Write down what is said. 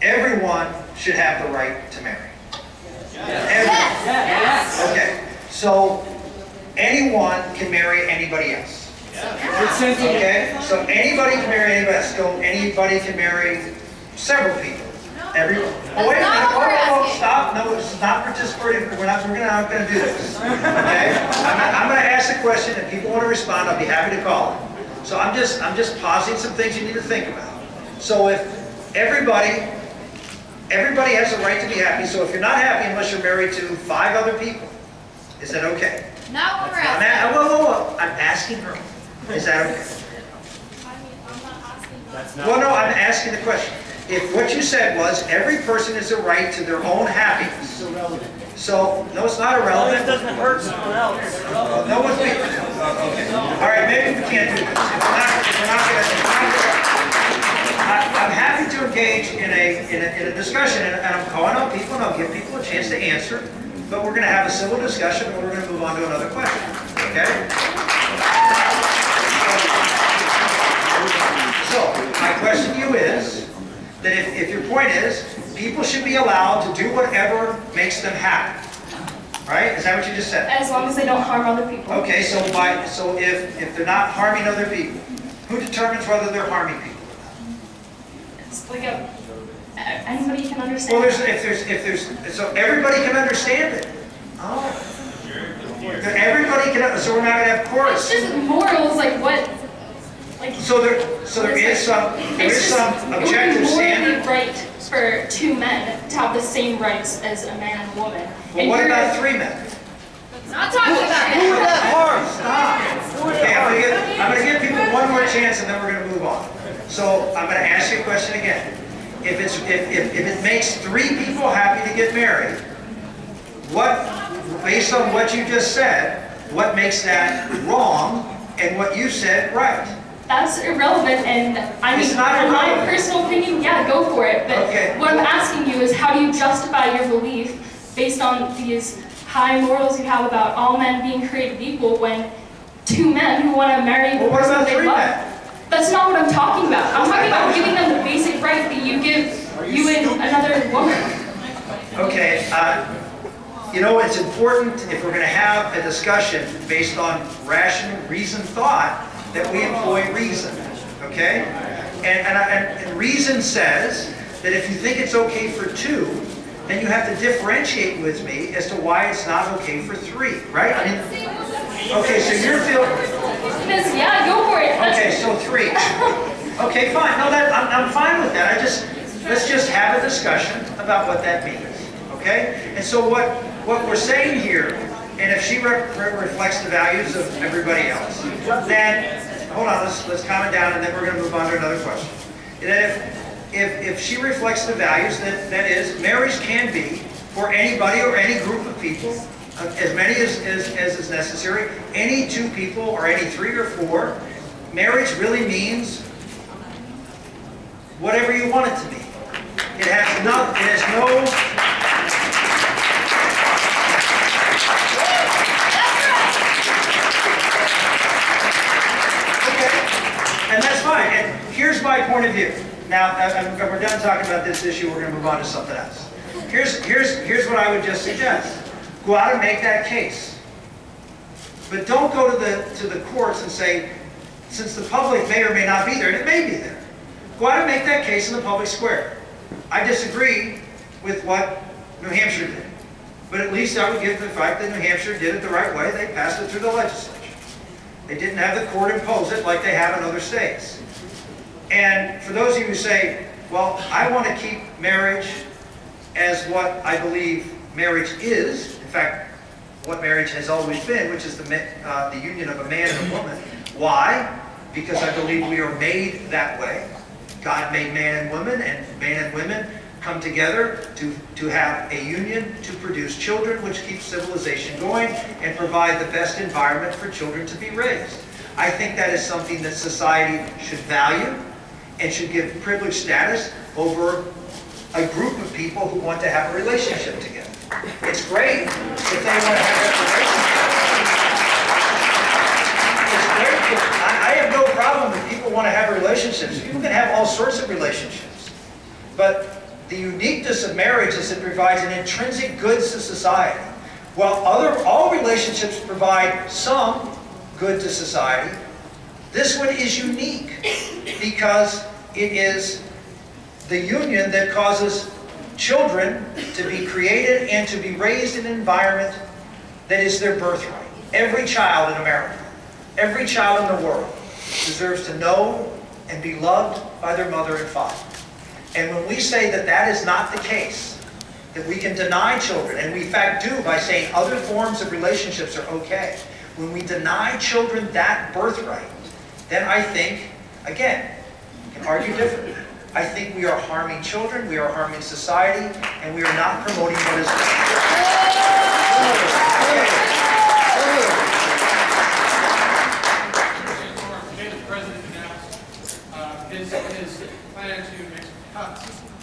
everyone should have the right to marry. Yes. Okay, so anyone can marry anybody else. Okay, so anybody can marry anybody else. So anybody can marry several people. Everyone. Oh, wait a minute. Oh, stop. No, it's not participating. We're not going to do this. Okay? I'm going to ask a question, and people want to respond. I'll be happy to call it. So I'm just pausing some things you need to think about. So if everybody has a right to be happy. So if you're not happy unless you're married to 5 other people, is that okay? Not what we're asking. I'm asking her. Is that okay? Well, no, I'm asking the question. If what you said was every person has a right to their own happiness. So, no, it's not irrelevant. It doesn't hurt someone else. No one's being... Okay. All right, maybe we can't do this. I'm happy to engage in a discussion, and I'm calling on people, and I'll give people a chance to answer. But we're going to have a civil discussion, and we're going to move on to another question. Okay? So, my question to you is that if your point is people should be allowed to do whatever makes them happy, right? Is that what you just said? As long as they don't harm other people. Okay, so if they're not harming other people, who determines whether they're harming people? It's like anybody can understand. Well, so everybody can understand it. Oh, everybody can. So we're not going to have chorus. It's just morals, like what? So there is some objective standard. It would be morally right for 2 men to have the same rights as a man and a woman. Well, what about 3 men? Not talking about it. Stop. Okay, I'm going to give people one more chance, and then we're going to move on. So I'm going to ask you a question again. If it makes 3 people happy to get married, based on what you just said, what makes that wrong, and what you said right? That's irrelevant, and I mean, in my personal opinion, yeah, go for it. But what I'm asking you is, how do you justify your belief based on these high morals you have about all men being created equal when 2 men who want to marry the person they love? That's not what I'm talking about. I'm talking about giving them the basic right that you give you and another woman. Okay, you know, it's important if we're going to have a discussion based on rational, reasoned thought that we employ reason, okay? And reason says that if you think it's okay for 2, then you have to differentiate with me as to why it's not okay for 3, right? I mean, okay, so you're feeling... Yeah, go for it. Okay, so 3. Okay, fine. No, I'm fine with that. Let's just have a discussion about what that means, okay? And so what we're saying here, and if she reflects the values of everybody else, then, hold on, let's calm it down, and then we're going to move on to another question. That if she reflects the values, that is, marriage can be for anybody or any group of people, as many as is necessary, any 2 people or any 3 or 4, marriage really means whatever you want it to be. It has no... And that's fine. And here's my point of view. Now, we're done talking about this issue. We're going to move on to something else. Here's what I would just suggest. Go out and make that case. But don't go to the courts and say, since the public may or may not be there, and it may be there, go out and make that case in the public square. I disagree with what New Hampshire did. But at least I would give the fact that New Hampshire did it the right way. They passed it through the legislature. They didn't have the court impose it like they have in other states. And for those of you who say, well, I want to keep marriage as what I believe marriage is, in fact, what marriage has always been, which is the union of a man and a woman. Why? Because I believe we are made that way. God made man and woman, and man and women come together to have a union to produce children, which keeps civilization going and provide the best environment for children to be raised. I think that is something that society should value and should give privileged status over a group of people who want to have a relationship together. It's great if they want to have that relationship. It's great. I have no problem if people want to have relationships. People can have all sorts of relationships. But the uniqueness of marriage is it provides an intrinsic goods to society. While all relationships provide some good to society, this one is unique because it is the union that causes children to be created and to be raised in an environment that is their birthright. Every child in America, every child in the world deserves to know and be loved by their mother and father. And when we say that that is not the case, that we can deny children, and we in fact do by saying other forms of relationships are okay, when we deny children that birthright, then I think, again, you can argue differently. I think we are harming children, we are harming society, and we are not promoting what is The president announced his plan to make some cuts